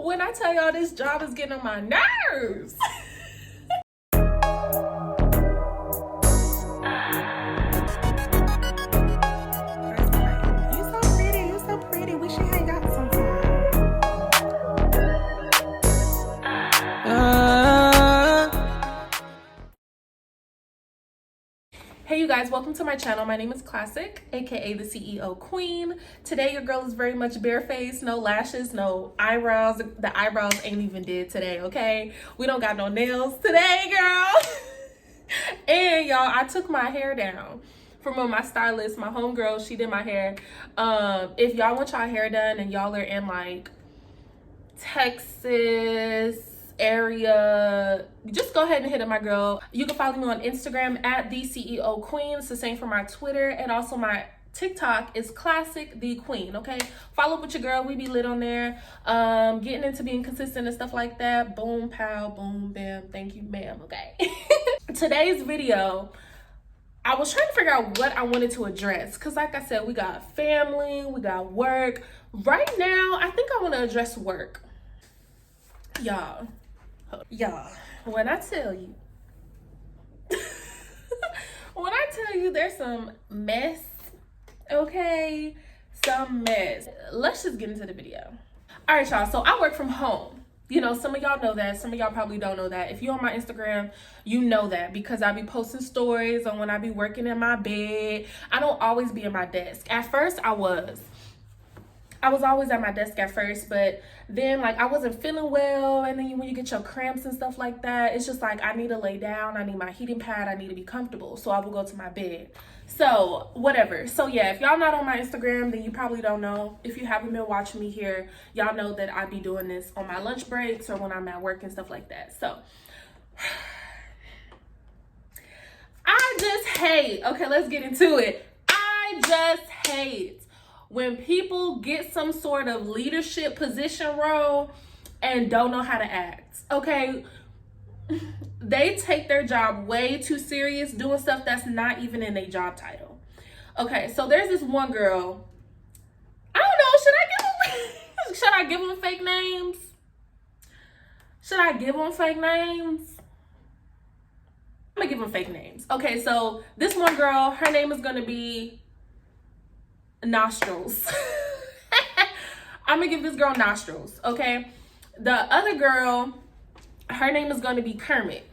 When I tell y'all this job is getting on my nerves. You so pretty. We should hang out sometime. Hey you guys, welcome to my channel. My name is Classic, aka the CEO Queen. Today your girl is very much barefaced, no lashes, no eyebrows. The eyebrows ain't even did today, okay? We don't got no nails today, girl. And y'all, I took my hair down from when my stylist, my homegirl, she did my hair. If y'all want y'all hair done and y'all are in like Texas area, just go ahead and hit up my girl. You can follow me on Instagram at the CEO Queen. It's the same for my Twitter, and also my TikTok is Classic the Queen. Okay, follow up with your girl. We be lit on there, getting into being consistent and stuff like that. Boom, pow, boom, bam. Thank you, ma'am. Okay. Today's video, I was trying to figure out what I wanted to address, because like I said, we got family, we got work. Right now, I think I want to address work. Y'all, when I tell you, there's some mess, okay? Some mess. Let's just get into the video. All right, y'all, so I work from home. You know, some of y'all know that. Some of y'all probably don't know that. If you're on my Instagram, you know that, because I be posting stories on when I be working in my bed. I don't always be at my desk. At first, I was always at my desk at first, but then like I wasn't feeling well, and then when you get your cramps and stuff like that, it's just like I need to lay down, I need my heating pad, I need to be comfortable, so I will go to my bed. So whatever. So yeah, if y'all not on my Instagram, then you probably don't know. If you haven't been watching me here, y'all know that I be doing this on my lunch breaks or when I'm at work and stuff like that. So I just hate, okay, let's get into it. I just hate when people get some sort of leadership position role and don't know how to act, okay? They take their job way too serious, doing stuff that's not even in their job title. Okay, so there's this one girl. I don't know, should I give them fake names? Should I give them fake names? I'm gonna give them fake names. Okay, so this one girl, her name is gonna be Nostrils. I'm gonna give this girl Nostrils, okay? The other girl, her name is gonna be Kermit.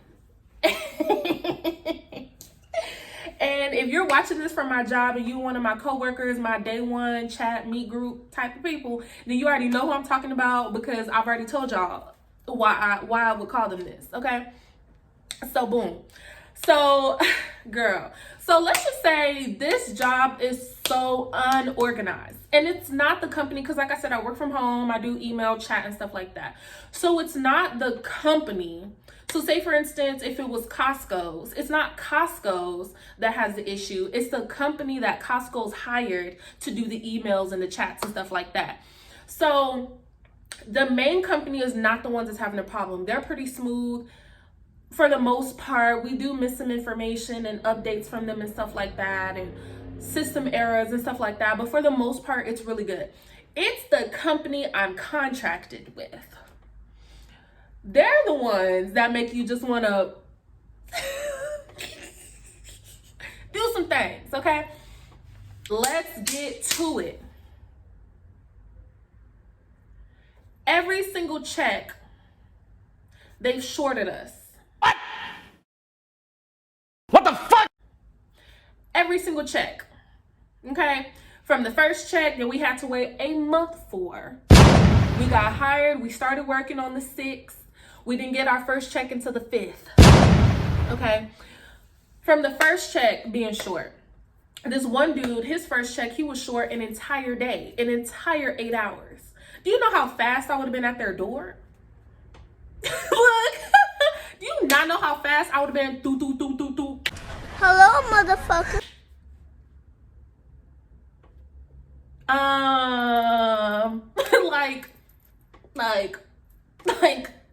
And if you're watching this from my job and you one of my coworkers, my day one chat meet group type of people, then you already know who I'm talking about, because I've already told y'all why I would call them this, okay? So boom. So girl, so let's just say this job is so unorganized, and it's not the company, because like I said, I work from home, I do email, chat, and stuff like that. So it's not the company. So say for instance, if it was Costco's, it's not Costco's that has the issue, it's the company that Costco's hired to do the emails and the chats and stuff like that. So the main company is not the ones that's having a problem. They're pretty smooth for the most part. We do miss some information and updates from them and stuff like that, and system errors and stuff like that, but for the most part, it's really good. It's the company I'm contracted with. They're the ones that make you just want to do some things, okay? Let's get to it. Every single check, they've shorted us. What the fuck? Every single check, okay? From the first check that we had to wait a month for. We got hired, we started working on the 6th. We didn't get our first check until the 5th, okay? From the first check being short. This one dude, his first check, he was short an entire day, an entire 8 hours. Do you know how fast I would have been at their door? Look, do you not know how fast I would have been? Hello, motherfucker.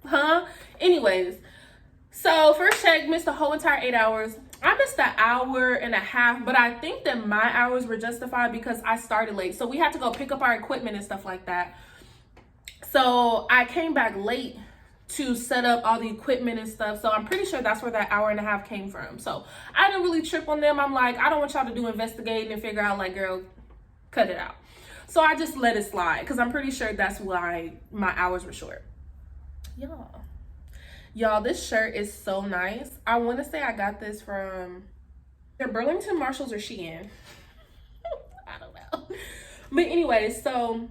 Huh? Anyways, so first check, missed the whole entire 8 hours. I missed an hour and a half, but I think that my hours were justified because I started late. So we had to go pick up our equipment and stuff like that. So I came back late to set up all the equipment and stuff. So I'm pretty sure that's where that hour and a half came from. So I didn't really trip on them. I'm like, I don't want y'all to do investigating and figure out, like, girl, cut it out. So I just let it slide because I'm pretty sure that's why my hours were short. Y'all, this shirt is so nice. I want to say I got this from either Burlington, Marshalls, or Shein. I don't know. But anyway, so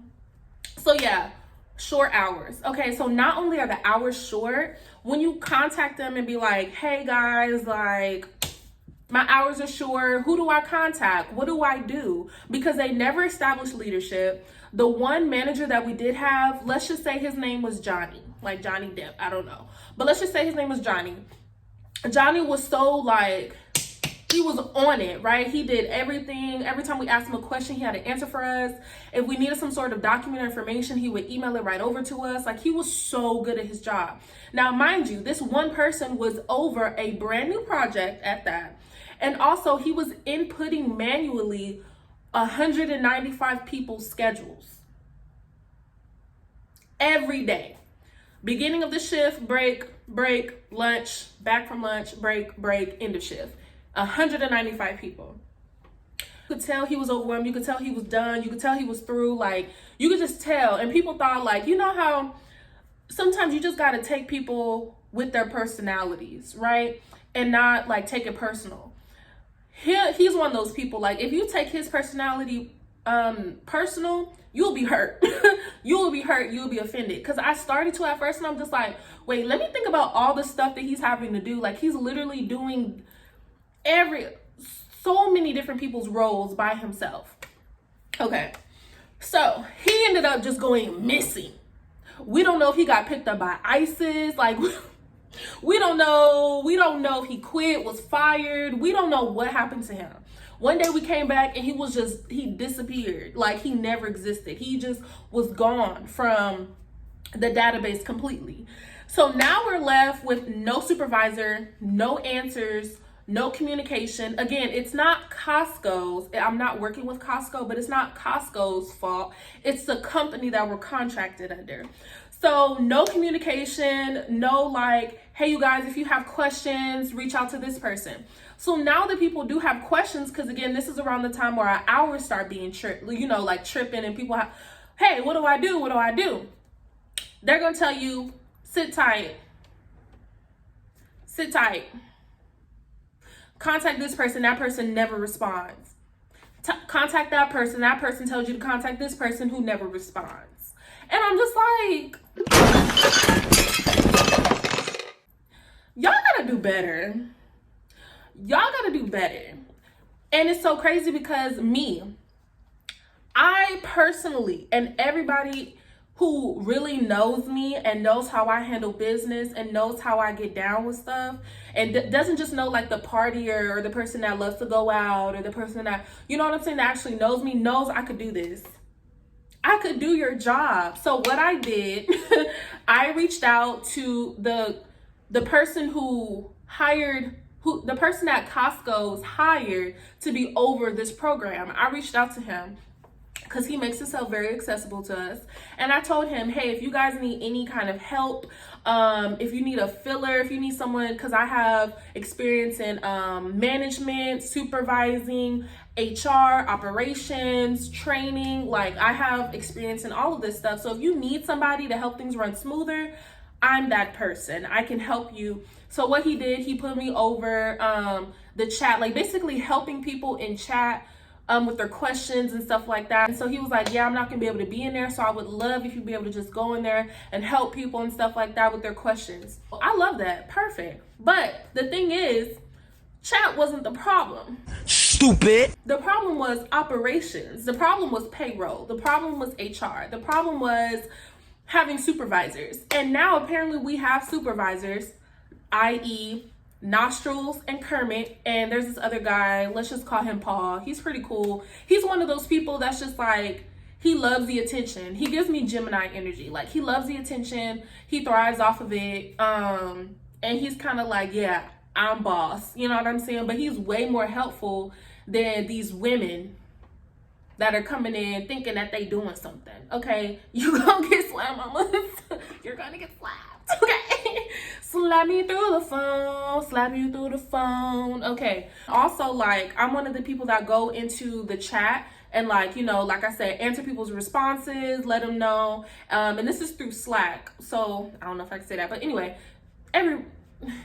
yeah, short hours. Okay, so not only are the hours short, when you contact them and be like, hey guys, like, my hours are short, who do I contact? What do I do? Because they never established leadership. The one manager that we did have, let's just say his name was Johnny, like Johnny Depp, I don't know. But let's just say his name was Johnny. Johnny was so, like, he was on it, right? He did everything. Every time we asked him a question, he had an answer for us. If we needed some sort of document or information, he would email it right over to us. Like, he was so good at his job. Now, mind you, this one person was over a brand new project at that. And also, he was inputting manually 195 people's schedules every day. Beginning of the shift, break, lunch, back from lunch, break, end of shift. 195 people. You could tell he was overwhelmed. You could tell he was done. You could tell he was through. Like, you could just tell. And people thought, like, you know how sometimes you just got to take people with their personalities, right? And not, like, take it personal. He's one of those people, like, if you take his personality personal, you'll be hurt. You'll be hurt. You'll be offended. Because I started to at first, and I'm just like, wait, let me think about all the stuff that he's having to do. Like, he's literally doing so many different people's roles by himself. Okay, so he ended up just going missing. We don't know if he got picked up by ISIS. Like, we don't know if he quit, was fired. We don't know what happened to him. One day we came back and he disappeared. Like, he never existed. He just was gone from the database completely. So now we're left with no supervisor, no answers, no communication. Again, it's not Costco's. I'm not working with Costco, but it's not Costco's fault. It's the company that we're contracted under. So no communication, no like, hey, you guys, if you have questions, reach out to this person. So now that people do have questions, because again, this is around the time where our hours start being tripping, and people have, hey, what do I do? What do I do? They're going to tell you, sit tight. Sit tight. Contact this person. That person never responds. Contact that person. That person tells you to contact this person who never responds. And I'm just like, y'all gotta do better. Y'all gotta do better. And it's so crazy because I personally, and everybody who really knows me and knows how I handle business and knows how I get down with stuff, and doesn't just know like the partier or the person that loves to go out or the person that, you know what I'm saying, that actually knows me, knows I could do this. I could do your job. So what I did, I reached out to the person the person that Costco's hired to be over this program. I reached out to him because he makes himself very accessible to us. And I told him, hey, if you guys need any kind of help, if you need a filler, if you need someone, because I have experience in management, supervising, HR, operations, training, like I have experience in all of this stuff. So if you need somebody to help things run smoother, I'm that person. I can help you. So what he did, he put me over the chat, like basically helping people in chat with their questions and stuff like that. And so he was like, yeah, I'm not gonna be able to be in there, so I would love if you'd be able to just go in there and help people and stuff like that with their questions. I love that. Perfect. But the thing is, chat wasn't the problem. Stupid. The problem was operations. The problem was payroll. The problem was HR. The problem was having supervisors. And now apparently we have supervisors, i.e. Nostrils and Kermit, and there's this other guy, let's just call him Paul. He's pretty cool. He's one of those people that's just like, he loves the attention. He gives me Gemini energy. Like, he loves the attention. He thrives off of it. And he's kind of like, yeah, I'm boss. You know what I'm saying? But he's way more helpful than these women that are coming in thinking that they doing something. Okay, you gonna get slapped, mama. You're gonna get slapped. Okay, slap me through the phone, slap you through the phone. Okay. Also, like, I'm one of the people that go into the chat and, like, you know, like I said, answer people's responses, let them know. And this is through Slack, so I don't know if I can say that, but anyway,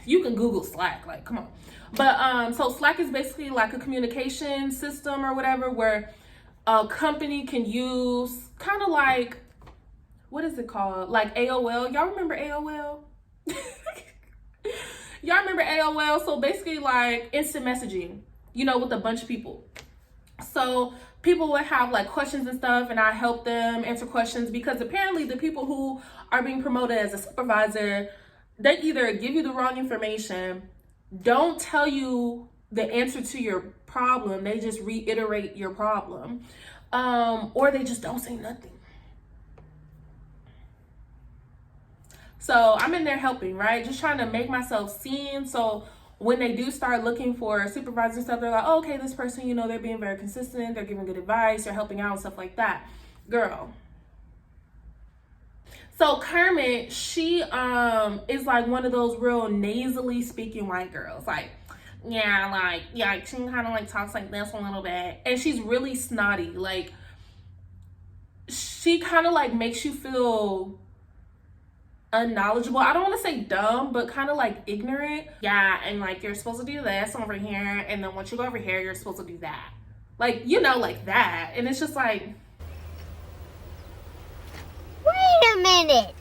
you can Google Slack, like, come on. But so Slack is basically like a communication system or whatever, where a company can use, kind of like, what is it called? Like AOL. Y'all remember AOL? Y'all remember AOL? So basically like instant messaging, you know, with a bunch of people. So people would have like questions and stuff, and I help them answer questions, because apparently the people who are being promoted as a supervisor, they either give you the wrong information, don't tell you the answer to your problem, they just reiterate your problem, or they just don't say nothing. So I'm in there helping, right? Just trying to make myself seen. So when they do start looking for supervisor stuff, they're like, oh, okay, this person, you know, they're being very consistent, they're giving good advice, they're helping out and stuff like that. Girl. So 𝔾𝕠𝕒, she is like one of those real nasally speaking white girls. Like, yeah, she kind of like talks like this a little bit. And she's really snotty. Like, she kind of like makes you feel unknowledgeable. I don't want to say dumb, but kind of like ignorant. Yeah, and like you're supposed to do this over here, and then once you go over here, you're supposed to do that. Like, you know, like that. And it's just like, Wait a minute.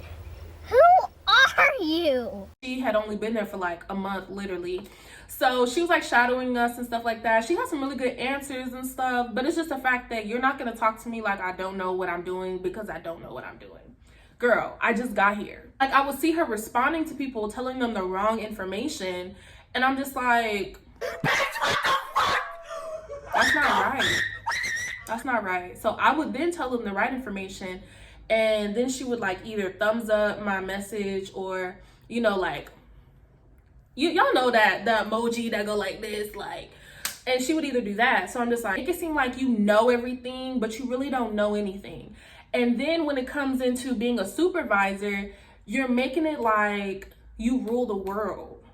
Who are you? she had only been there for like a month, literally. So she was like shadowing us and stuff like that. She had some really good answers and stuff, but it's just the fact that you're not going to talk to me like I don't know what I'm doing, because I don't know what I'm doing. Girl, I just got here. Like, I would see her responding to people, telling them the wrong information, and I'm just like, that's not right. That's not right. So I would then tell them the right information, and then she would like either thumbs up my message, or, you know, like, y'all know that the emoji that go like this, like, and she would either do that. So I'm just like, it can seem like you know everything, but you really don't know anything. And then when it comes into being a supervisor, you're making it like you rule the world.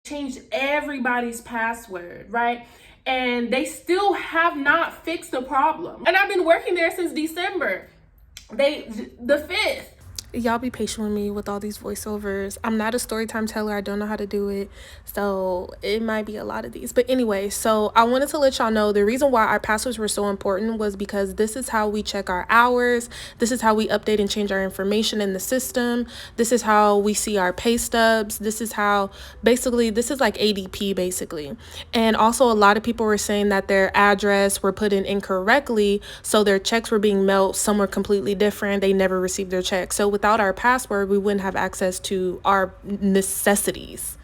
Changed everybody's password, right? And they still have not fixed the problem. And I've been working there since December, the 5th. Y'all be patient with me with all these voiceovers. I'm not a story time teller. I don't know how to do it. So it might be a lot of these. But anyway, so I wanted to let y'all know the reason why our passwords were so important was because this is how we check our hours. This is how we update and change our information in the system. This is how we see our pay stubs. This is how, basically, this is like ADP basically. And also a lot of people were saying that their address were put in incorrectly. So their checks were being mailed somewhere completely different. They never received their check. So without our password, we wouldn't have access to our necessities.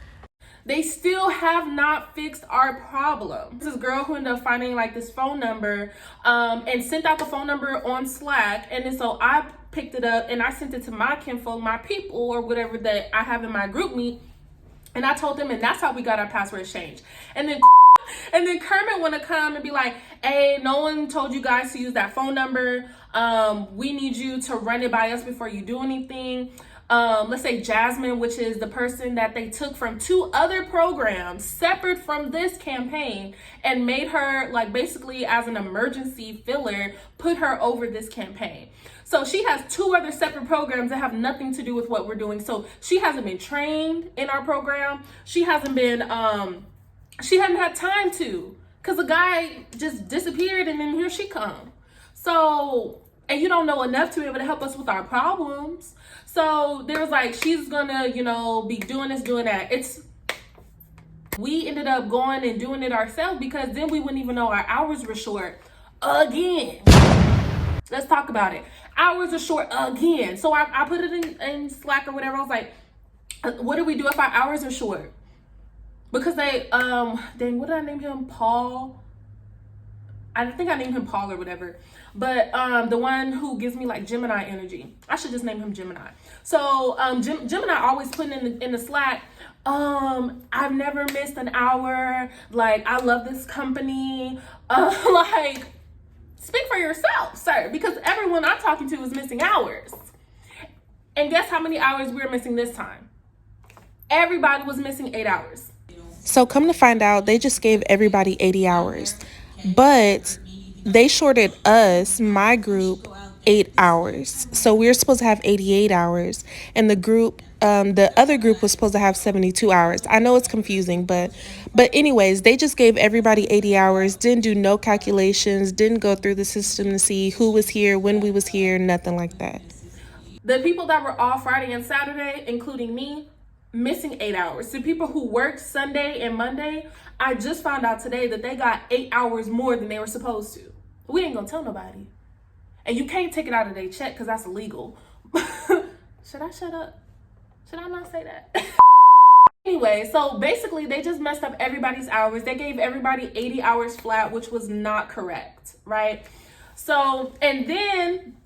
They still have not fixed our problem. This girl who ended up finding like this phone number and sent out the phone number on Slack. And then so I picked it up and I sent it to my kinfolk, my people, or whatever that I have in my group meet. And I told them, and that's how we got our password changed. And then 𝔾𝕠𝕒 want to come and be like, hey, no one told you guys to use that phone number. We need you to run it by us before you do anything. Let's say Jasmine, which is the person that they took from 2 other programs separate from this campaign and made her like basically as an emergency filler, put her over this campaign. So she has 2 other separate programs that have nothing to do with what we're doing. So she hasn't been trained in our program. She hasn't been, she hadn't had time to, because the guy just disappeared and then here she come. So, and you don't know enough to be able to help us with our problems. So there was like, she's gonna, you know, be doing this, doing that. We ended up going and doing it ourselves, because then we wouldn't even know our hours were short again. Let's talk about it. Hours are short again. So I put it in Slack or whatever. I was like, what do we do if our hours are short? Because they, dang, what did I name him? Paul. I think I named him Paul or whatever. But the one who gives me like Gemini energy, I should just name him Gemini. So Gemini always putting in the Slack, I've never missed an hour. Like, I love this company. Like, speak for yourself, sir, because everyone I'm talking to is missing hours. And guess how many hours we were missing this time? Everybody was missing 8 hours. So come to find out, they just gave everybody 80 hours. But they shorted us, my group, 8 hours. So we were supposed to have 88 hours. And the other group was supposed to have 72 hours. I know it's confusing, but anyways, they just gave everybody 80 hours, didn't do no calculations, didn't go through the system to see who was here, when we was here, nothing like that. The people that were off Friday and Saturday, including me, missing 8 hours. The people who worked Sunday and Monday, I just found out today that they got 8 hours more than they were supposed to. We ain't gonna tell nobody. And you can't take it out of their check because that's illegal. Should I shut up? Should I not say that? Anyway, so basically they just messed up everybody's hours. They gave everybody 80 hours flat, which was not correct, right? So, and then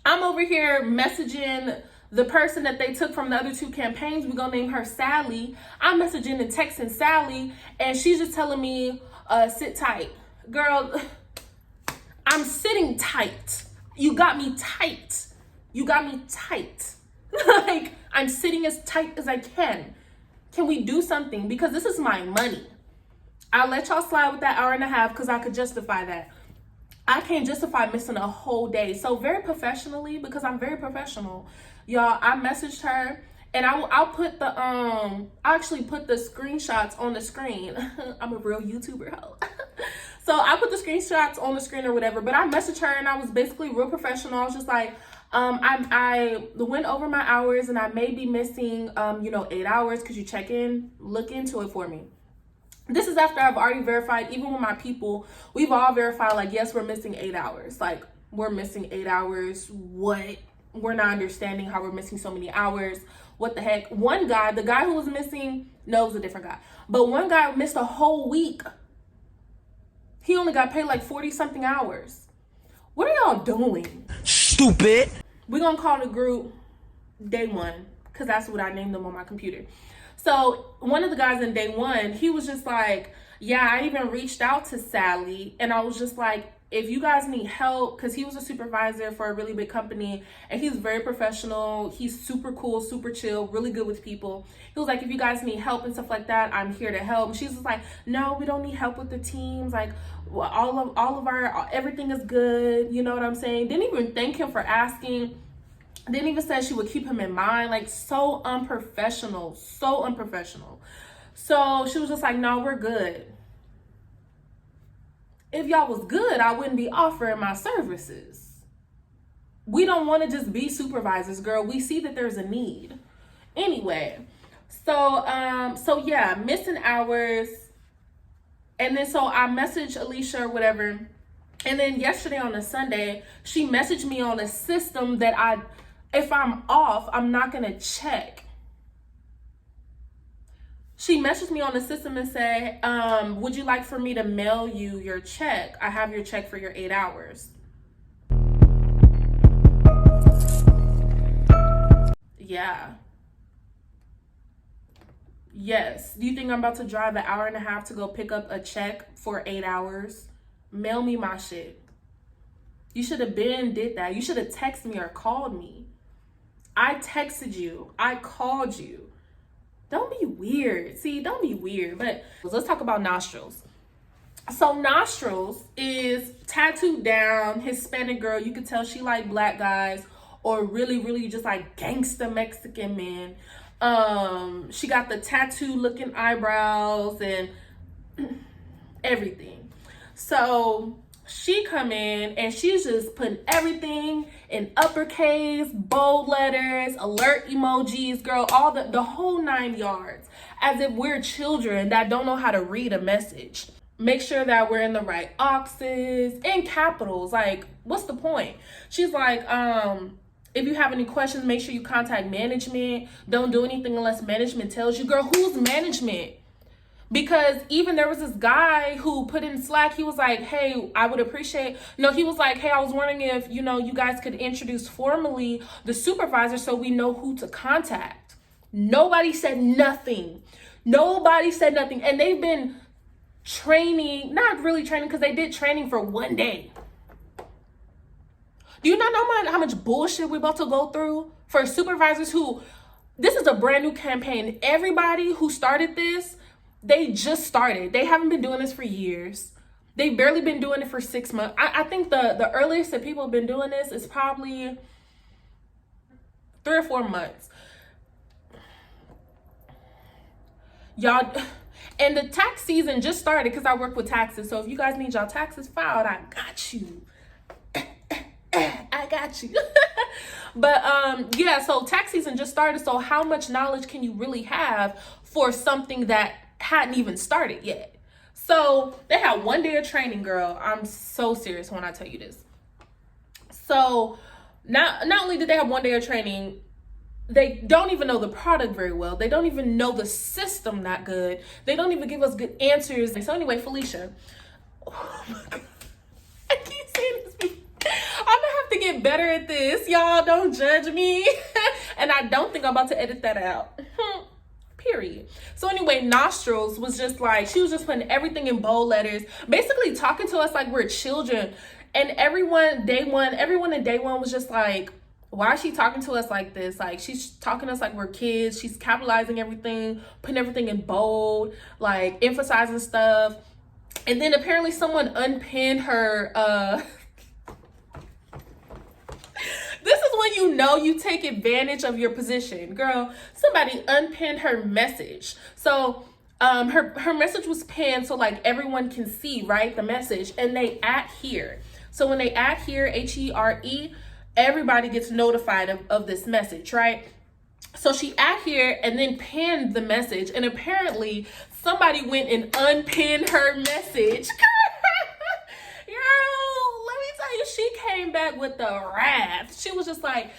I'm over here messaging the person that they took from the other two campaigns. We're gonna name her Sally. I'm messaging and texting Sally, and she's just telling me, sit tight. Girl, I'm sitting tight. You got me tight. You got me tight. Like, I'm sitting as tight as I can. Can we do something? Because this is my money. I'll let y'all slide with that hour and a half because I could justify that. I can't justify missing a whole day. So very professionally, because I'm very professional, y'all, I messaged her, and I'll put the I actually put the screenshots on the screen. I'm a real YouTuber hoe. So I put the screenshots on the screen or whatever, but I messaged her and I was basically real professional. I was just like, I went over my hours and I may be missing 8 hours. Could you look into it for me? This is after I've already verified, even with my people, we've all verified, like, yes, we're missing 8 hours. Like, we're missing 8 hours. What? We're not understanding how we're missing so many hours. What the heck? One guy, the guy who was missing, no, it was a different guy. But one guy missed a whole week. He only got paid like 40 something hours. What are y'all doing? Stupid. We're going to call the group Day One, because that's what I named them on my computer. So one of the guys in Day One, he was just like, yeah, I even reached out to Sally. And I was just like, if you guys need help, because he was a supervisor for a really big company and he's very professional. He's super cool, super chill, really good with people. He was like, if you guys need help and stuff like that, I'm here to help. And she's just like, no, we don't need help with the teams. Like, all of our, everything is good. You know what I'm saying? Didn't even thank him for asking. Didn't even say she would keep him in mind. Like, so unprofessional, so unprofessional. So she was just like, no, we're good. If y'all was good, I wouldn't be offering my services. We don't want to just be supervisors, girl. We see that there's a need. Anyway, so yeah, missing hours. And then so I messaged Alicia or whatever. And then yesterday on a Sunday, she messaged me on a system that if I'm off, I'm not going to check. She messaged me on the system and said, would you like for me to mail you your check? I have your check for your 8 hours. Yeah. Yes. Do you think I'm about to drive an hour and a half to go pick up a check for 8 hours? Mail me my shit. You should have did that. You should have texted me or called me. I texted you. I called you. Don't be weird. See, don't be weird. But let's talk about nostrils. So nostrils is tattooed down Hispanic girl. You can tell she like black guys or really, really just like gangsta Mexican men. She got the tattoo looking eyebrows and everything. So she come in and she's just putting everything in uppercase, bold letters, alert emojis, girl, all the whole 9 yards, as if we're children that don't know how to read a message. Make sure that we're in the right boxes and capitals. Like, what's the point? She's like, if you have any questions, make sure you contact management. Don't do anything unless management tells you. Girl, who's management? Because even there was this guy who put in Slack, he was like, hey, I would appreciate, no, he was like, hey, I was wondering if, you know, you guys could introduce formally the supervisor so we know who to contact. Nobody said nothing. Nobody said nothing. And they've been training, not really training, because they did training for one day. Do you not know how much bullshit we're about to go through for supervisors who, this is a brand new campaign. Everybody who started this, they just started. They haven't been doing this for years. They've barely been doing it for 6 months. I think the earliest that people have been doing this is probably 3 or 4 months. Y'all, and the tax season just started because I work with taxes. So if you guys need y'all taxes filed, I got you. I got you. But yeah, so tax season just started. So how much knowledge can you really have for something that hadn't even started yet? So they had 1 day of training, girl. I'm so serious when I tell you this. So not only did they have 1 day of training, they don't even know the product very well. They don't even know the system that good. They don't even give us good answers. So anyway, Felicia, oh my God, I keep saying this. I'm gonna have to get better at this. Y'all don't judge me. And I don't think I'm about to edit that out. Period. So anyway, Nostrils was just like, she was just putting everything in bold letters, basically talking to us like we're children. And everyone in day one was just like, why is she talking to us like this? Like, she's talking to us like we're kids. She's capitalizing everything, putting everything in bold, like emphasizing stuff. And then apparently someone unpinned her, this is when you know you take advantage of your position. Girl, somebody unpinned her message. So her message was pinned so like everyone can see, right, the message. And they add here. So when they add here, HERE, everybody gets notified of this message, right? So she add here and then pinned the message. And apparently somebody went and unpinned her message. Girl, let me tell you, she came back with the wrath. She was just like,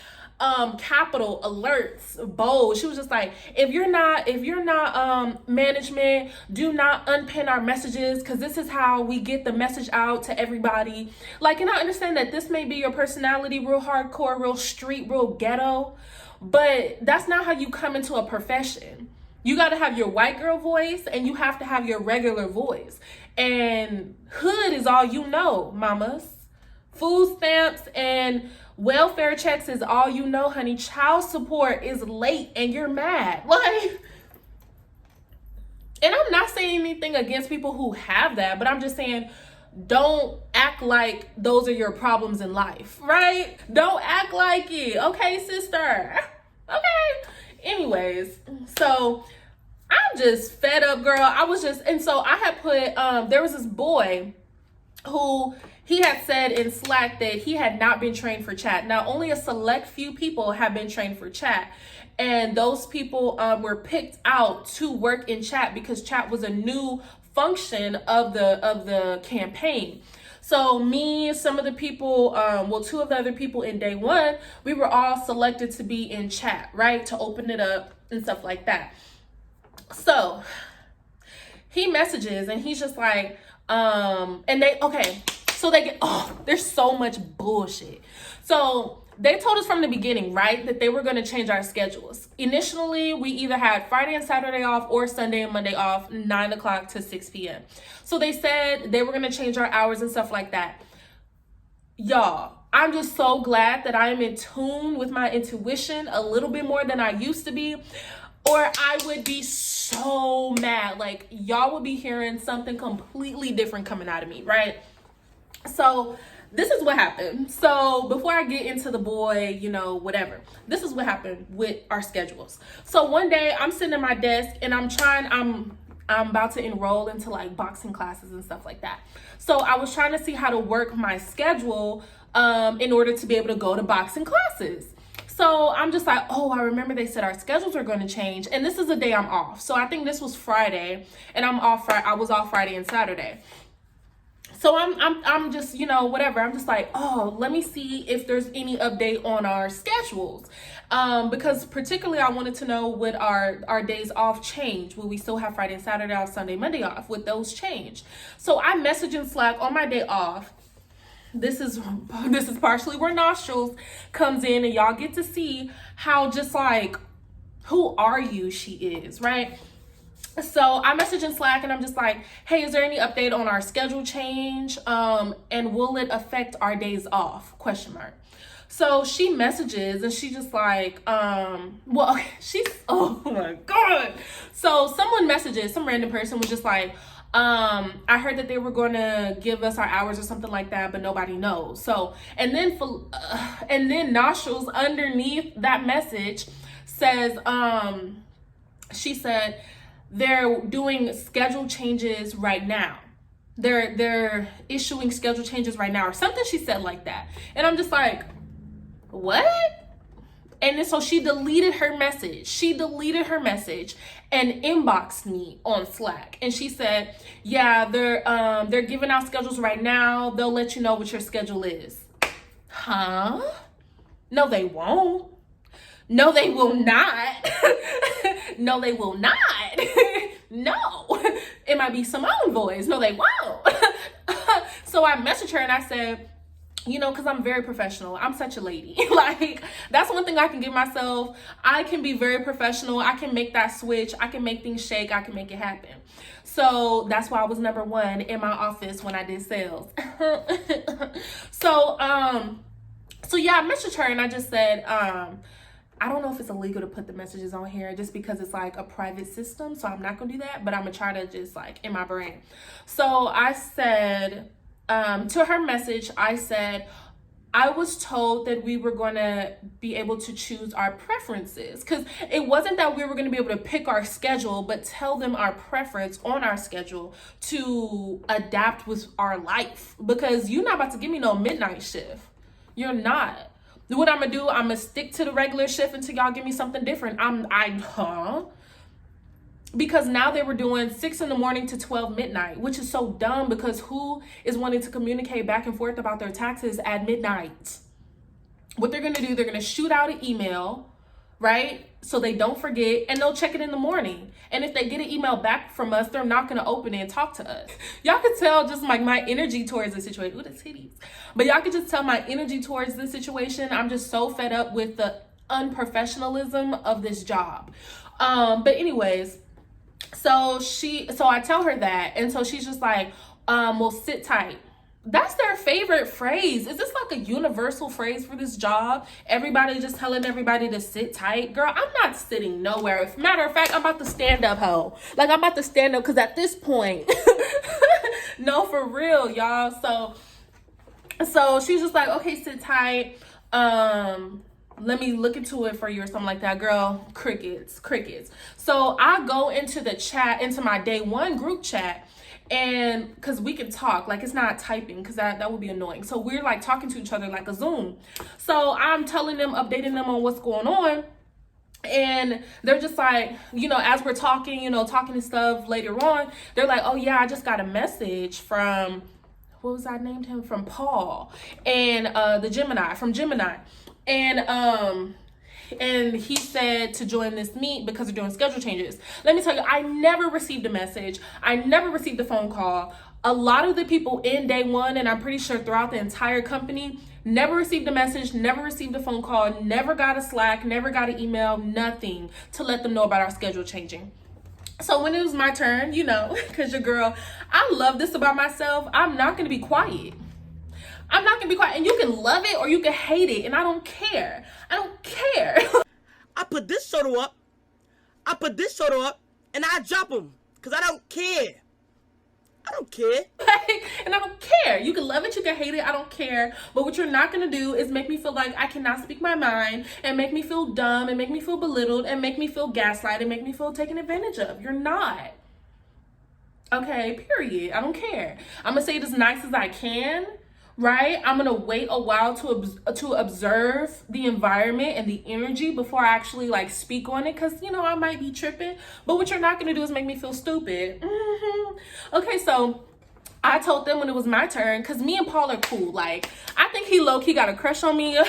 capital alerts, bold. She was just like, if you're not management, do not unpin our messages, because this is how we get the message out to everybody. Like, and I understand that this may be your personality, real hardcore, real street, real ghetto, but that's not how you come into a profession. You got to have your white girl voice and you have to have your regular voice. And hood is all you know, mamas. Food stamps and welfare checks is all you know, honey. Child support is late and you're mad. Like, and I'm not saying anything against people who have that, but I'm just saying, don't act like those are your problems in life, right? Don't act like it. Okay, sister. Okay. Anyways, so I'm just fed up, girl. And so I had put, there was this boy who he had said in Slack that he had not been trained for chat. Now, only a select few people have been trained for chat. And those people were picked out to work in chat because chat was a new function of the campaign. So me, some of the people, two of the other people in day one, we were all selected to be in chat, right? To open it up and stuff like that. So he messages and he's just like, there's so much bullshit. So they told us from the beginning, right, that they were going to change our schedules. Initially, we either had Friday and Saturday off or Sunday and Monday off, 9 o'clock to 6 p.m. So they said they were going to change our hours and stuff like that. Y'all, I'm just so glad that I am in tune with my intuition a little bit more than I used to be, or I would be so mad. Like, y'all would be hearing something completely different coming out of me, right? So this is what happened. So before I get into the boy, whatever, this is what happened with our schedules. So one day I'm sitting at my desk and I'm about to enroll into like boxing classes and stuff like that. So I was trying to see how to work my schedule in order to be able to go to boxing classes. So I'm just like, oh, I remember they said our schedules are going to change. And this is the day I'm off. So I think this was Friday and I was off Friday and Saturday. So I'm just, you know, whatever. I'm just like, oh, let me see if there's any update on our schedules. Because particularly I wanted to know, would our days off change? Will we still have Friday and Saturday off, Sunday, Monday off? Would those change? So I message in Slack on my day off. This is partially where Nostrils comes in, and y'all get to see how just like, who are you she is, right? So I message in Slack and I'm just like, hey, is there any update on our schedule change? And will it affect our days off? Question mark. So she messages and she just like, well, she's, oh my God. So someone messages, some random person was just like, I heard that they were going to give us our hours or something like that, but nobody knows. So, and then Nostrils underneath that message says, she said, they're doing schedule changes right now. They're issuing schedule changes right now, or something she said like that. And I'm just like, what? And then so she deleted her message. And inboxed me on Slack. And she said, yeah, they're giving out schedules right now. They'll let you know what your schedule is. Huh? No, they won't. No, they will not. No, they will not. No. It might be Simone voice. No, they won't. So I messaged her and I said, you know, because I'm very professional. I'm such a lady. Like, that's one thing I can give myself. I can be very professional. I can make that switch. I can make things shake. I can make it happen. So that's why I was number one in my office when I did sales. So yeah, I messaged her and I just said, I don't know if it's illegal to put the messages on here just because it's like a private system. So I'm not going to do that, but I'm going to try to just like in my brain. So I said, to her message, I said, I was told that we were going to be able to choose our preferences, because it wasn't that we were going to be able to pick our schedule, but tell them our preference on our schedule to adapt with our life, because you're not about to give me no midnight shift. You're not. What I'm gonna do, I'm gonna stick to the regular shift until y'all give me something different. Because now they were doing 6 a.m. to 12 midnight, which is so dumb, because who is wanting to communicate back and forth about their taxes at midnight? What they're gonna do, they're gonna shoot out an email, right? So they don't forget, and they'll check it in the morning. And if they get an email back from us, they're not gonna open it and talk to us. Y'all could tell just like my energy towards the situation. Ooh, that's hideous. But y'all could just tell my energy towards this situation. I'm just so fed up with the unprofessionalism of this job. But anyways, so I tell her that, and so she's just like, well, sit tight. That's their favorite phrase. Is this like a universal phrase for this job? Everybody just telling everybody to sit tight? Girl, I'm not sitting nowhere. Matter of fact, I'm about to stand up, ho. Like, I'm about to stand up, because at this point, no, for real, y'all. So she's just like, okay, sit tight. Let me look into it for you or something like that. Girl, crickets. So I go into the chat, into my day one group chat, and because we can talk, like, it's not typing, because that would be annoying. So we're like talking to each other like a Zoom. So I'm telling them, updating them on what's going on. And they're just like, you know, as we're talking, you know, talking and stuff later on, they're like, oh yeah, I just got a message from, what was I named him? From Paul, and from Gemini. And he said to join this meet because they're doing schedule changes. Let me tell you, I never received a message. I never received a phone call. A lot of the people in day one, and I'm pretty sure throughout the entire company, never received a message, never received a phone call, never got a Slack, never got an email, nothing to let them know about our schedule changing. So when it was my turn, you know, because your girl, I love this about myself. I'm not going to be quiet. I'm not going to be quiet. And you can love it or you can hate it. And I don't care. I put this soda up. And I drop them. Because I don't care. And I don't care. You can love it, you can hate it, I don't care. But what you're not gonna do is make me feel like I cannot speak my mind, and make me feel dumb, and make me feel belittled, and make me feel gaslighted, and make me feel taken advantage of. You're not. Okay, period. I don't care. I'm gonna say it as nice as I can, right? I'm gonna wait a while to observe the environment and the energy before I actually like speak on it, because you know I might be tripping. But what you're not gonna do is make me feel stupid. Okay, so I told them when it was my turn, because me and Paul are cool. Like, I think he low-key got a crush on me.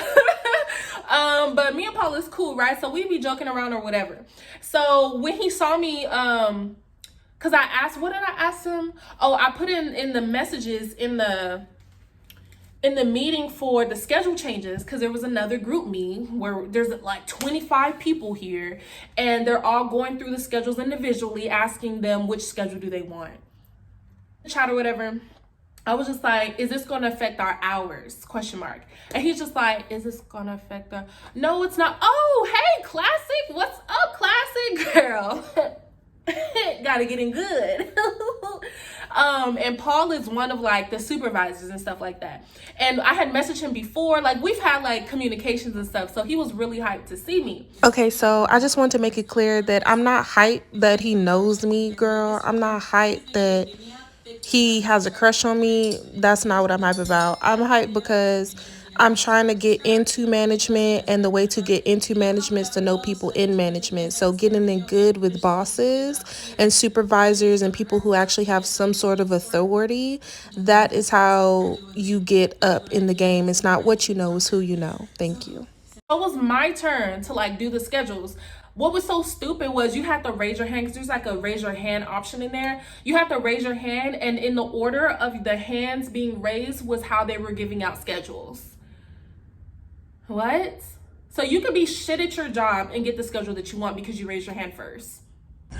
But me and Paul is cool, right? So we be joking around or whatever. So when he saw me, because I asked, what did I ask him? Oh, I put in the messages in the meeting for the schedule changes, because there was another group meeting where there's like 25 people here, and they're all going through the schedules individually, asking them which schedule do they want. Chat or whatever. I was just like, is this going to affect our hours? Question mark. And he's just like, is this going to affect our... No, it's not. Oh, hey, Classic. What's up, Classic? Girl. Gotta get in good. And Paul is one of like the supervisors and stuff like that. And I had messaged him before. Like, we've had like communications and stuff. So he was really hyped to see me. Okay, so I just want to make it clear that I'm not hyped that he knows me, girl. I'm not hyped that he has a crush on me. That's not what I'm hyped about. I'm hyped because I'm trying to get into management, and the way to get into management is to know people in management. So getting in good with bosses and supervisors and people who actually have some sort of authority, that is how you get up in the game. It's not what you know, it's who you know. Thank you. It was my turn to like do the schedules. What was so stupid was you had to raise your hand, because there's like a raise your hand option in there. You have to raise your hand, and in the order of the hands being raised was how they were giving out schedules. What? So you could be shit at your job and get the schedule that you want because you raised your hand first.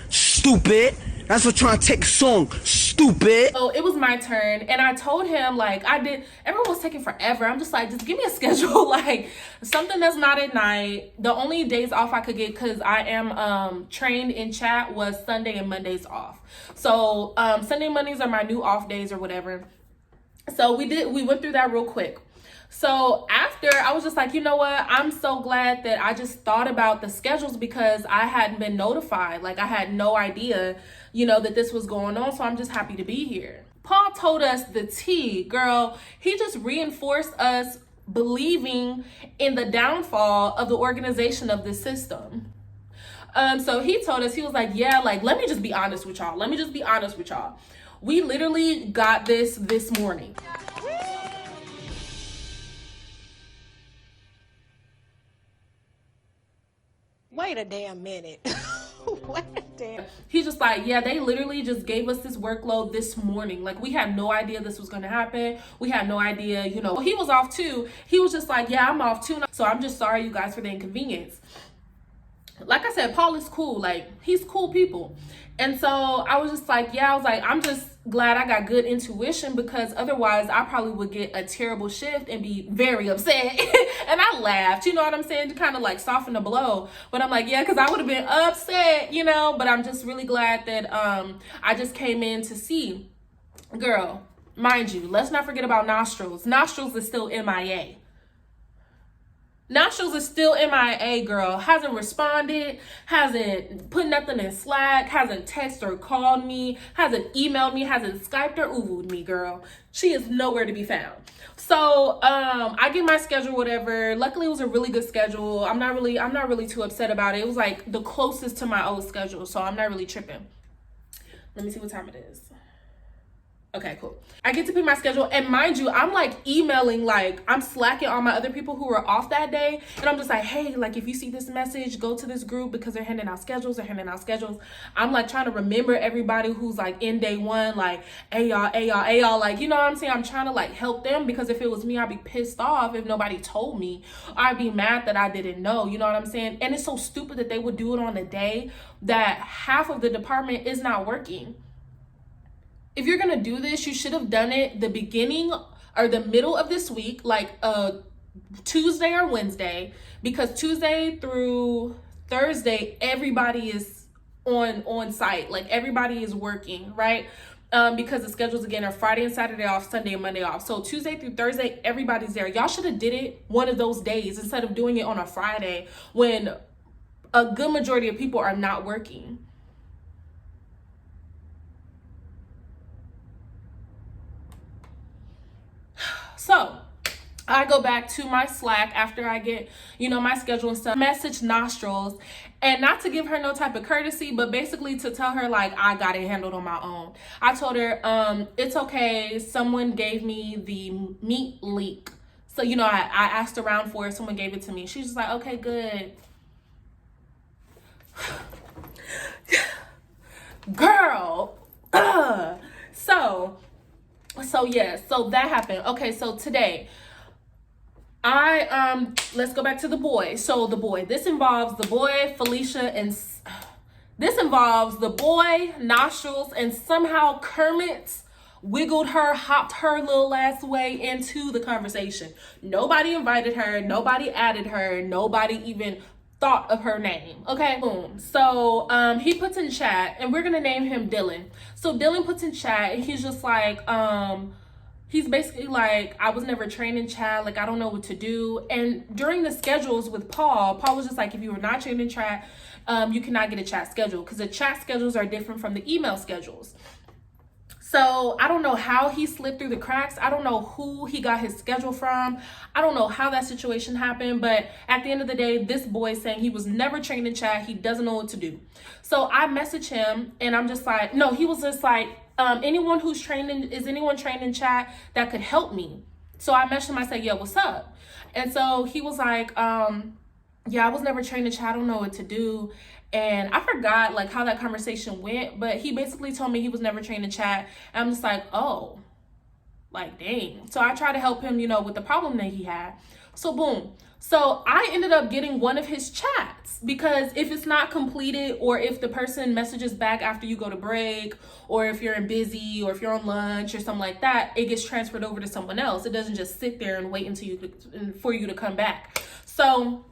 Stupid. That's what trying to take a song. Stupid. So it was my turn, and I told him, like, everyone was taking forever. I'm just like, just give me a schedule, like something that's not at night. The only days off I could get, because I am trained in chat, was Sunday and Mondays off. So Sunday, Mondays are my new off days or whatever. So we went through that real quick. So after, I was just like, you know what? I'm so glad that I just thought about the schedules, because I hadn't been notified. Like, I had no idea, that this was going on. So I'm just happy to be here. Paul told us the tea, girl. He just reinforced us believing in the downfall of the organization of this system. So he told us, he was like, yeah, like, let me just be honest with y'all. We literally got this morning. Wait a damn minute. Wait a damn. He's just like, yeah, they literally just gave us this workload this morning. Like, we had no idea this was going to happen. We had no idea, he was off too. He was just like, yeah, I'm off too. So I'm just sorry, you guys, for the inconvenience. Like I said, Paul is cool. Like, he's cool people. And so I was just like, yeah, I'm just glad I got good intuition, because otherwise I probably would get a terrible shift and be very upset. And I laughed, you know what I'm saying, to kind of like soften the blow. But I'm like, yeah, because I would have been upset, but I'm just really glad that I just came in to see. Girl, mind you, let's not forget about Nostrils. Nostrils is still MIA. Nostrils is still MIA, girl. Hasn't responded, hasn't put nothing in Slack, hasn't texted or called me, hasn't emailed me, hasn't Skyped or Uvu'd me, girl. She is nowhere to be found. So I get my schedule, whatever. Luckily, it was a really good schedule. I'm not really too upset about it. It was like the closest to my old schedule, so I'm not really tripping. Let me see what time it is. Okay, cool. I get to pick my schedule, and mind you, I'm like emailing, like I'm slacking on my other people who were off that day, and I'm just like, hey, like if you see this message, go to this group because they're handing out schedules. I'm like trying to remember everybody who's like in day one, like hey y'all, like, you know what I'm saying? I'm trying to like help them, because if it was me, I'd be pissed off if nobody told me. I'd be mad that I didn't know, you know what I'm saying? And it's so stupid that they would do it on a day that half of the department is not working. If you're gonna do this, you should have done it the beginning or the middle of this week, like Tuesday or Wednesday, because Tuesday through Thursday, everybody is on site, like everybody is working, right? Because the schedules again are Friday and Saturday off, Sunday and Monday off. So Tuesday through Thursday, everybody's there. Y'all should have did it one of those days instead of doing it on a Friday when a good majority of people are not working. So I go back to my Slack after I get, my schedule and stuff, message Nostrils, and not to give her no type of courtesy, but basically to tell her, like, I got it handled on my own. I told her, it's okay. Someone gave me the meat leak. So, I asked around for it. Someone gave it to me. She's just like, okay, good. Girl. So that happened. Okay, so today, let's go back to the boy. So this involves the boy, Felicia, and this involves the boy, Nostrils, and somehow Kermit hopped her little ass way into the conversation. Nobody invited her, nobody added her, nobody even thought of her name. Okay, boom. So he puts in chat, and we're gonna name him Dylan. So Dylan puts in chat, and he's just like, he's basically like, I was never trained in chat, like I don't know what to do. And during the schedules with Paul was just like, if you were not trained in chat, you cannot get a chat schedule, because the chat schedules are different from the email schedules. So I don't know how he slipped through the cracks. I don't know who he got his schedule from. I don't know how that situation happened, but at the end of the day, this boy is saying he was never trained in chat. He doesn't know what to do. So I message him, and I'm just like, no, he was just like, is anyone trained in chat that could help me? So I messaged him, I said, yo, what's up? And so he was like, yeah, I was never trained in chat. I don't know what to do. And I forgot like how that conversation went, but he basically told me he was never trained in chat. And I'm just like, oh, like, dang. So I tried to help him, with the problem that he had. So boom. So I ended up getting one of his chats, because if it's not completed, or if the person messages back after you go to break, or if you're busy, or if you're on lunch or something like that, it gets transferred over to someone else. It doesn't just sit there and wait for you to come back. So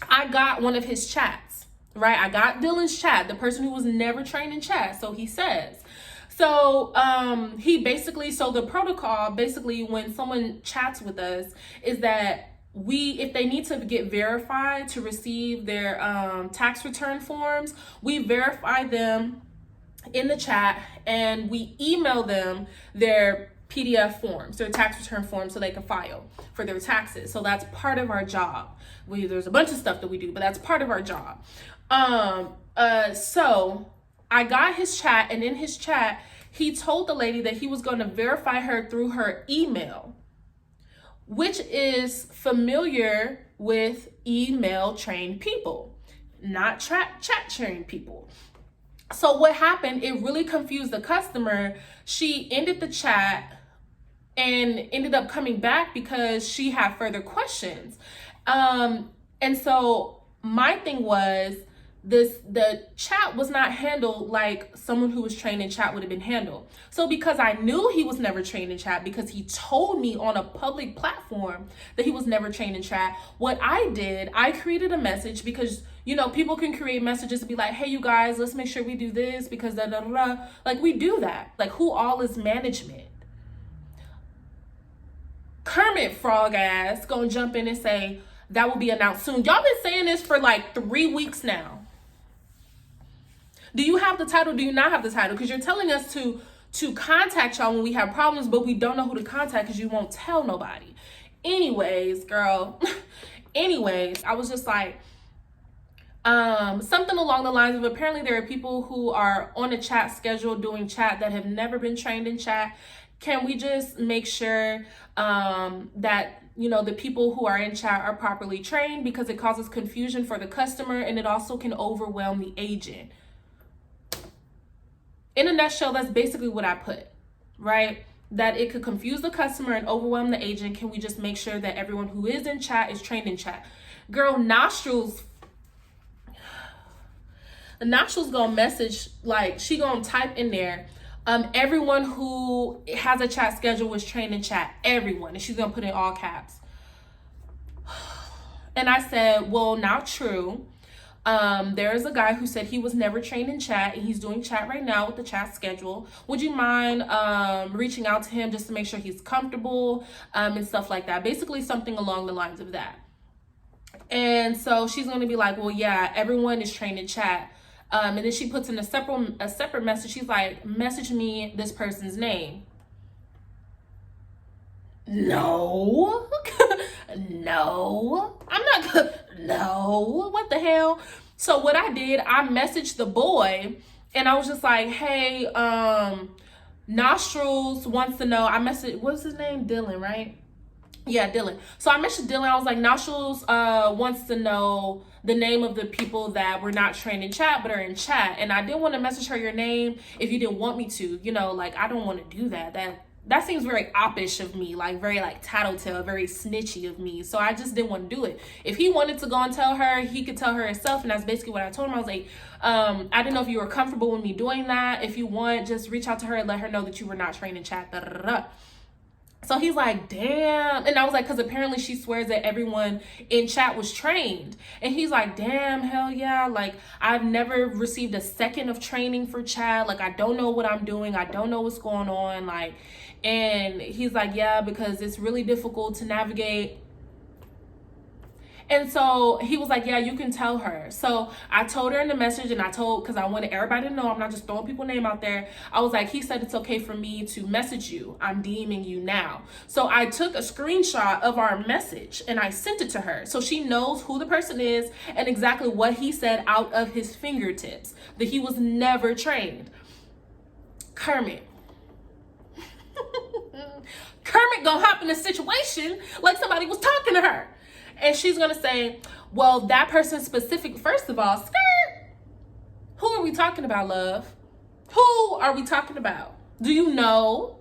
I got one of his chats, right? I got Dylan's chat, the person who was never trained in chat. So he says, so the protocol basically when someone chats with us is that if they need to get verified to receive their tax return forms, we verify them in the chat, and we email them their PDF forms, their tax return forms, so they can file for their taxes. So that's part of our job. There's a bunch of stuff that we do, but that's part of our job. So I got his chat, and in his chat, he told the lady that he was going to verify her through her email, which is familiar with email trained people, not chat trained people. So what happened, it really confused the customer. She ended the chat and ended up coming back because she had further questions. And so my thing was, the chat was not handled like someone who was trained in chat would have been handled. So because I knew he was never trained in chat, because he told me on a public platform that he was never trained in chat, what I did, I created a message, because people can create messages to be like, hey, you guys, let's make sure we do this because da da da. Like, we do that. Like, who all is management? Kermit frog ass gonna jump in and say that will be announced soon. Y'all been saying this for like 3 weeks now. Do you have the title? Do you not have the title? Because you're telling us to contact y'all when we have problems, but we don't know who to contact because you won't tell nobody. Anyways, girl. I was just like, something along the lines of, apparently there are people who are on a chat schedule doing chat that have never been trained in chat. Can we just make sure that the people who are in chat are properly trained, because it causes confusion for the customer and it also can overwhelm the agent. In a nutshell, that's basically what I put, right? That it could confuse the customer and overwhelm the agent. Can we just make sure that everyone who is in chat is trained in chat? Girl, Nostrils gonna message, like, she gonna type in there, everyone who has a chat schedule was trained in chat, everyone, and she's gonna put in all caps. And I said, well, not true. There is a guy who said he was never trained in chat, and he's doing chat right now with the chat schedule. Would you mind reaching out to him just to make sure he's comfortable, and stuff like that? Basically something along the lines of that. And so she's going to be like, well, yeah, everyone is trained in chat. And then she puts in a separate message. She's like, message me this person's name. No. No, I'm not good. No, what the hell? So what I did, I messaged the boy and I was just like, hey, Nostrils wants to know. I messaged, what's his name? Dylan, right? Yeah, Dylan. So I messaged Dylan. I was like, Nostrils wants to know the name of the people that were not trained in chat but are in chat. And I didn't want to message her your name if you didn't want me to. You know, like, I don't want to do that. That seems very oppish of me, like very like tattletale, very snitchy of me. So I just didn't want to do it. If he wanted to go and tell her, he could tell her himself. And that's basically what I told him. I was like, I didn't know if you were comfortable with me doing that. If you want, just reach out to her and let her know that you were not trained in chat. Da, da, da, da. So he's like, damn. And I was like, because apparently she swears that everyone in chat was trained. And he's like, damn, hell yeah. Like, I've never received a second of training for chat. Like, I don't know what I'm doing. I don't know what's going on. Like, and he's like, yeah, because it's really difficult to navigate. And so he was like, yeah, you can tell her. So I told her in the message, and I told, because I wanted everybody to know I'm not just throwing people's name out there. I was like, he said it's okay for me to message you. I'm DMing you now. So I took a screenshot of our message and I sent it to her. So she knows who the person is and exactly what he said out of his fingertips, that he was never trained. Kermit gonna hop in a situation like somebody was talking to her. And she's gonna say, well, that person specific, first of all, skirt. Who are we talking about, love? Who are we talking about? Do you know?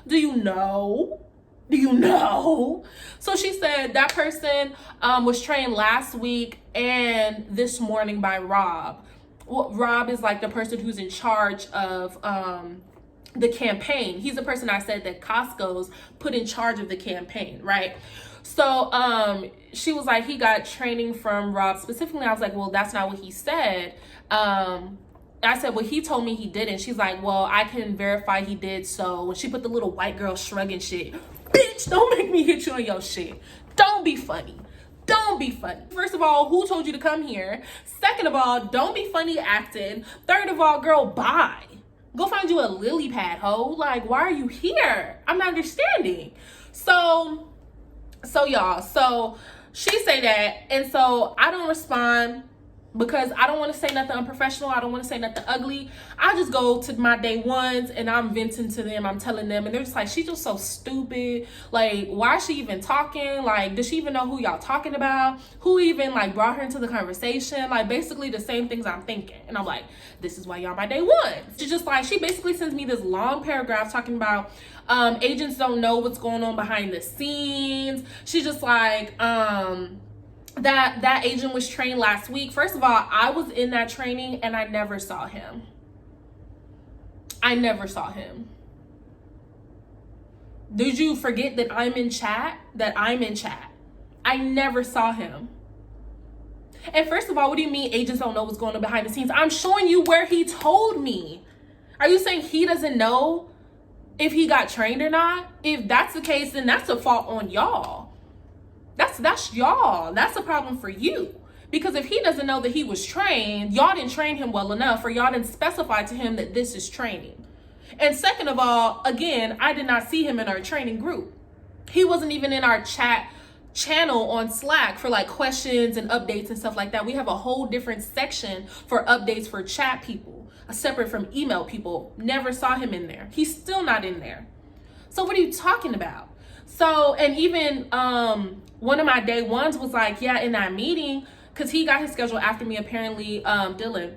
Do you know? Do you know? So she said that person was trained last week and this morning by Rob. Well, Rob is like the person who's in charge of the campaign. He's the person I said that Costco's put in charge of the campaign, right? So she was like, he got training from Rob specifically. I was like, well, that's not what he said. I said, well, he told me he didn't. She's like, well, I can verify he did. So when she put the little white girl shrugging shit, bitch, don't make me hit you on your shit. Don't be funny. Don't be funny. First of all, who told you to come here? Second of all, don't be funny acting. Third of all, girl, bye. Go find you a lily pad, ho. Like, why are you here? I'm not understanding. So y'all, so she say that, and so I don't respond because I don't want to say nothing unprofessional. I don't want to say nothing ugly. I just go to my day ones and I'm venting to them. I'm telling them, and they're just like, she's just so stupid. Like, why is she even talking? Like, does she even know who y'all talking about? Who even like brought her into the conversation? Like, basically the same things I'm thinking. And I'm like, this is why y'all my day ones. She's just like, she basically sends me this long paragraph talking about agents don't know what's going on behind the scenes. She's just like, that agent was trained last week. First of all, I was in that training and I never saw him. I never saw him. Did you forget that I'm in chat? I never saw him. And first of all, what do you mean agents don't know what's going on behind the scenes? I'm showing you where he told me. Are you saying he doesn't know if he got trained or not? If that's the case, then that's a fault on y'all. That's y'all. That's a problem for you. Because if he doesn't know that he was trained, y'all didn't train him well enough, or y'all didn't specify to him that this is training. And second of all, again, I did not see him in our training group. He wasn't even in our chat channel on Slack for like questions and updates and stuff like that. We have a whole different section for updates for chat people, separate from email people. Never saw him in there. He's still not in there. So what are you talking about? So, and even one of my day ones was like, yeah, in that meeting, because he got his schedule after me, apparently, Dylan.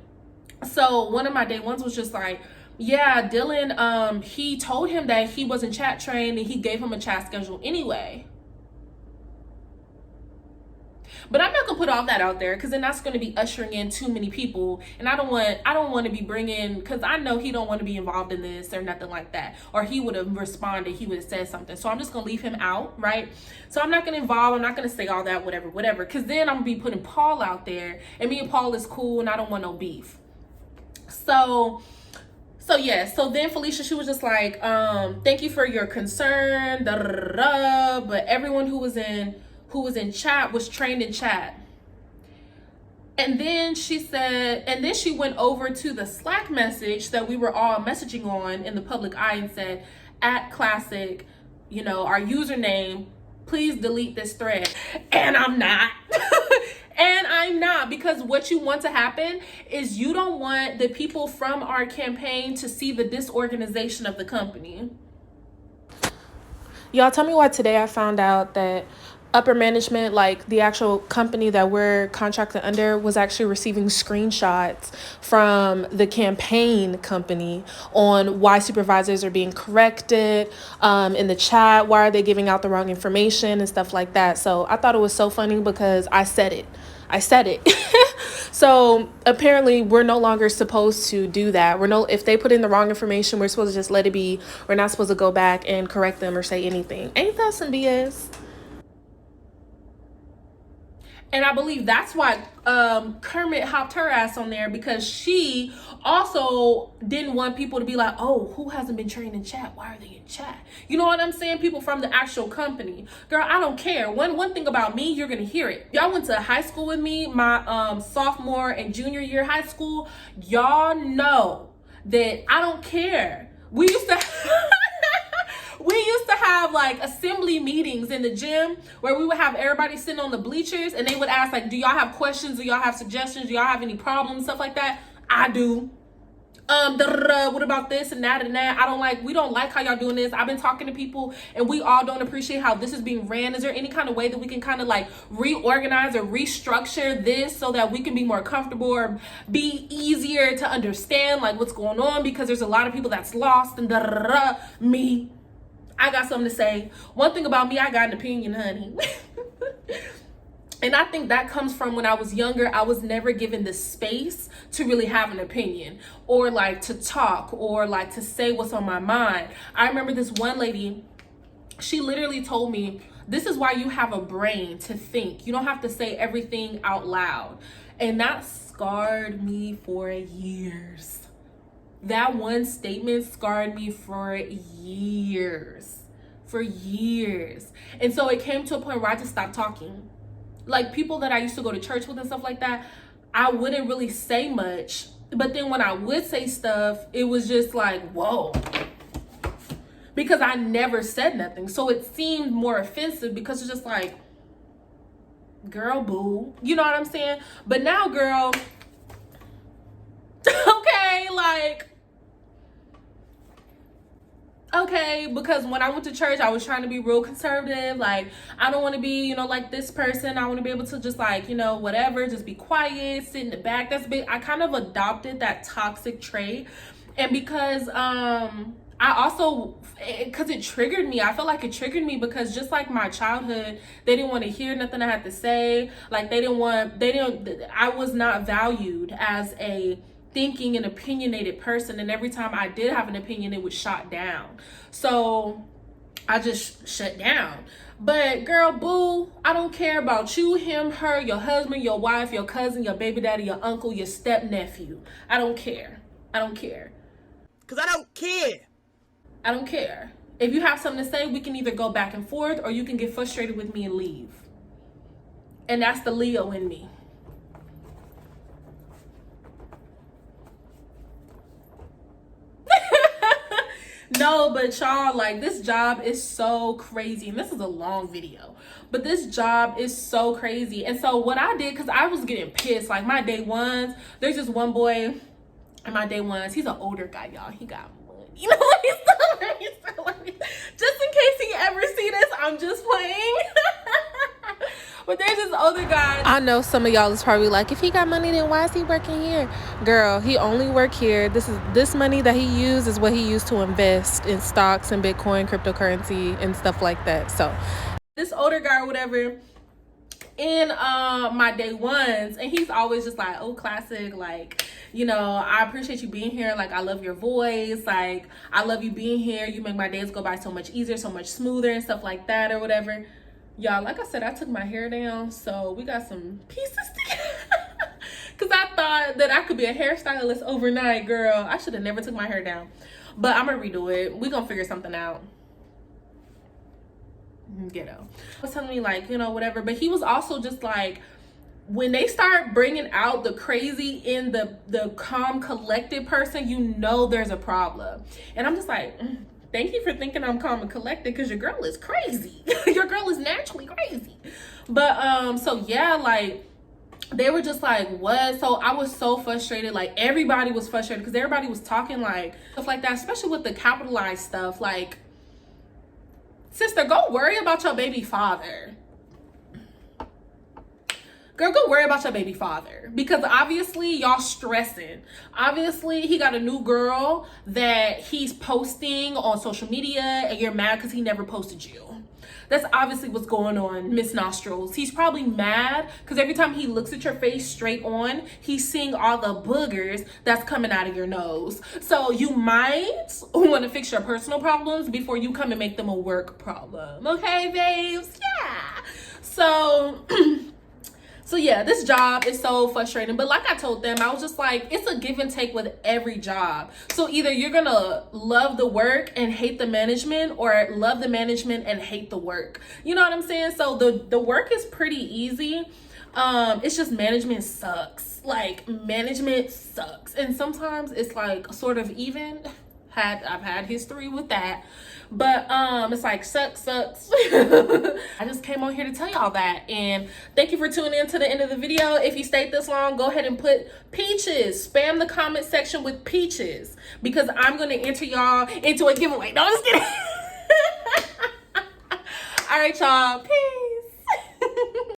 So one of my day ones was just like, yeah, Dylan, he told him that he wasn't chat trained and he gave him a chat schedule anyway. But I'm not gonna put all that out there because then that's gonna be ushering in too many people, and I don't want to be bringing, because I know he don't want to be involved in this or nothing like that, or he would have responded, he would have said something. So I'm just gonna leave him out, right? So I'm not gonna involve, I'm not gonna say all that, whatever, because then I'm gonna be putting Paul out there, and me and Paul is cool, and I don't want no beef. So yeah, so then Felicia, she was just like, thank you for your concern, da, da, da, da, but everyone who was in chat was trained in chat. And then she said, and then she went over to the Slack message that we were all messaging on in the public eye and said, @classic, our username, please delete this thread. And I'm not. And I'm not, because what you want to happen is you don't want the people from our campaign to see the disorganization of the company. Y'all, tell me why today I found out that upper management, like the actual company that we're contracted under, was actually receiving screenshots from the campaign company on why supervisors are being corrected in the chat, why are they giving out the wrong information and stuff like that. So I thought it was so funny because I said it. So apparently we're no longer supposed to do that. If they put in the wrong information, we're supposed to just let it be. We're not supposed to go back and correct them or say anything. Ain't that some BS? And I believe that's why Kermit hopped her ass on there, because she also didn't want people to be like, oh, who hasn't been trained in chat? Why are they in chat? You know what I'm saying? People from the actual company. Girl, I don't care. One thing about me, you're going to hear it. Y'all went to high school with me, my sophomore and junior year high school. Y'all know that I don't care. We used to... We used to have like assembly meetings in the gym where we would have everybody sitting on the bleachers and they would ask like, do y'all have questions? Do y'all have suggestions? Do y'all have any problems? Stuff like that. I do. What about this and that and that? We don't like how y'all doing this. I've been talking to people and we all don't appreciate how this is being ran. Is there any kind of way that we can kind of like reorganize or restructure this so that we can be more comfortable or be easier to understand like what's going on? Because there's a lot of people that's lost and me. I got something to say. One thing about me, I got an opinion, honey. And I think that comes from when I was younger, I was never given the space to really have an opinion or like to talk or like to say what's on my mind. I remember this one lady, she literally told me, this is why you have a brain to think. You don't have to say everything out loud. And that scarred me for years. That one statement scarred me for years. And so it came to a point where I just stopped talking. Like people that I used to go to church with and stuff like that, I wouldn't really say much. But then when I would say stuff, it was just like, whoa. Because I never said nothing. So it seemed more offensive because it's just like, girl, boo. You know what I'm saying? But now, girl, okay, like, okay, because when I went to church, I was trying to be real conservative. Like, I don't want to be, you know, like this person. I want to be able to just like, you know, whatever, just be quiet, sit in the back. I kind of adopted that toxic trait. And because I also, because it triggered me. I felt like it triggered me because just like my childhood, they didn't want to hear nothing I had to say. Like I was not valued as a thinking and opinionated person, and every time I did have an opinion, it was shot down. So I just shut down. But girl, boo, I don't care about you, him, her, your husband, your wife, your cousin, your baby daddy, your uncle, your step nephew. I don't care. Cause I don't care. If you have something to say, we can either go back and forth or you can get frustrated with me and leave. And that's the Leo in me. No, but y'all, like, this job is so crazy. And this is a long video. But this job is so crazy. And so what I did, because I was getting pissed. Like, my day ones, there's just one boy in my day ones. He's an older guy, y'all. He got money. You know what? He's still learning. Just in case he ever see this, I'm just playing. But there's this older guy. I know some of y'all is probably like, if he got money, then why is he working here? Girl, he only work here. This money that he used is what he used to invest in stocks and Bitcoin, cryptocurrency, and stuff like that. So this older guy or whatever in my day ones, and he's always just like, oh, classic, like, you know, I appreciate you being here, like, I love your voice, like, I love you being here, you make my days go by so much easier, so much smoother and stuff like that or whatever. Y'all, like I said, I took my hair down, so we got some pieces together. Because I thought that I could be a hairstylist overnight, girl. I should have never took my hair down. But I'm going to redo it. We're going to figure something out. Ghetto. He was telling me, like, you know, whatever. But he was also just like, when they start bringing out the crazy in the calm, collected person, you know there's a problem. And I'm just like, thank you for thinking I'm calm and collected, because your girl is crazy. Your girl is naturally crazy. But so yeah, like they were just like, what? So I was so frustrated. Like everybody was frustrated because everybody was talking like stuff like that, especially with the capitalized stuff. Like, sister, go worry about your baby father. Girl, go worry about your baby father, because obviously y'all stressing. Obviously he got a new girl that he's posting on social media and you're mad because he never posted you. That's obviously what's going on, Miss Nostrils. He's probably mad because every time he looks at your face straight on, he's seeing all the boogers that's coming out of your nose. So you might want to fix your personal problems before you come and make them a work problem. Okay, babes? Yeah. So... So yeah, this job is so frustrating. But like I told them, I was just like, it's a give and take with every job. So either you're gonna love the work and hate the management, or love the management and hate the work. You know what I'm saying? So the work is pretty easy. It's just management sucks. Like, management sucks. And sometimes it's like sort of even. I've had history with that. But it's like sucks. I just came on here to tell y'all that. And thank you for tuning in to the end of the video. If you stayed this long, go ahead and put peaches. Spam the comment section with peaches, because I'm gonna enter y'all into a giveaway. No, I'm just kidding. All right, y'all. Peace.